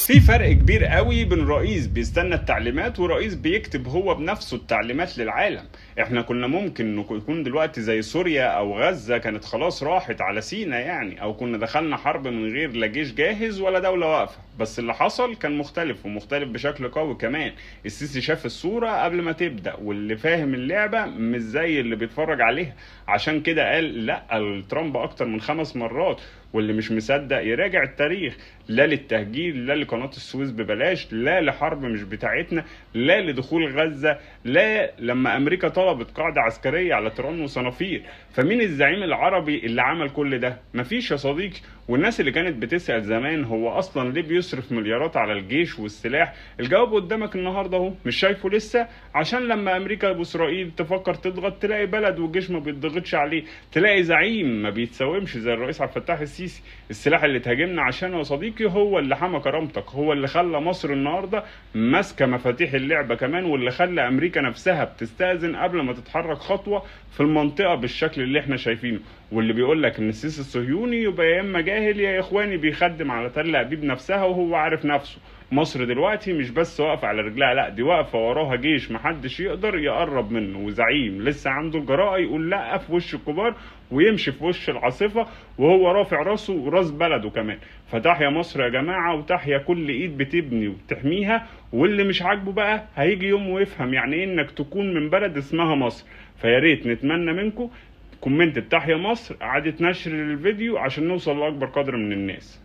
في فرق كبير قوي بين رئيس بيستنى التعليمات ورئيس بيكتب هو بنفسه التعليمات للعالم. احنا كنا ممكن نكون دلوقتي زي سوريا او غزة كانت خلاص راحت على سينا يعني، او كنا دخلنا حرب من غير لا جيش جاهز ولا دولة واقفة. بس اللي حصل كان مختلف، ومختلف بشكل قوي كمان. السيسي شاف الصورة قبل ما تبدأ، واللي فاهم اللعبة مش زي اللي بيتفرج عليها. عشان كده قال لا ترامب اكتر من 5 مرات، واللي مش مصدق يراجع التاريخ. لا للتهجير، لا لقناة السويس ببلاش، لا لحرب مش بتاعتنا، لا لدخول غزة، لا لما أمريكا طلبت قاعدة عسكرية على تيران وصنافير. فمين الزعيم العربي اللي عمل كل ده؟ مفيش يا صديقي. والناس اللي كانت بتسأل زمان هو أصلا ليه بيصرف مليارات على الجيش والسلاح، الجواب قدامك النهاردة اهو. مش شايفه لسه؟ عشان لما أمريكا وإسرائيل تفكر تضغط تلاقي بلد والجيش ما بيتضغطش عليه، تلاقي زعيم ما بيتساومش زي الرئيس عبد الفتاح السيسي. السلاح اللي تهاجمنا عشانه يا صديقي هو اللي حمى كرامتك، هو اللي خلى مصر النهارده ماسكه مفاتيح اللعبه كمان، واللي خلى امريكا نفسها بتستأذن قبل ما تتحرك خطوه في المنطقه بالشكل اللي احنا شايفينه. واللي بيقول لك ان السيسي الصهيوني يبقى يا اما جاهل يا اخواني بيخدم على تل ابيب نفسها وهو عارف نفسه. مصر دلوقتي مش بس واقفه على رجلها، لا دي واقفه وراها جيش محدش يقدر يقرب منه، وزعيم لسه عنده الجراءه يقول لا في وش الكبار ويمشي في وش العاصفه وهو رافع راسه وراس بلده كمان. فتحيا مصر يا جماعه، وتحيا كل ايد بتبني وبتحميها. واللي مش عاجبه بقى هيجي يوم ويفهم يعني ايه انك تكون من بلد اسمها مصر. فيا ريت نتمنى منكم كومنت تحيا مصر، اعاده نشر الفيديو عشان نوصل لاكبر قدر من الناس.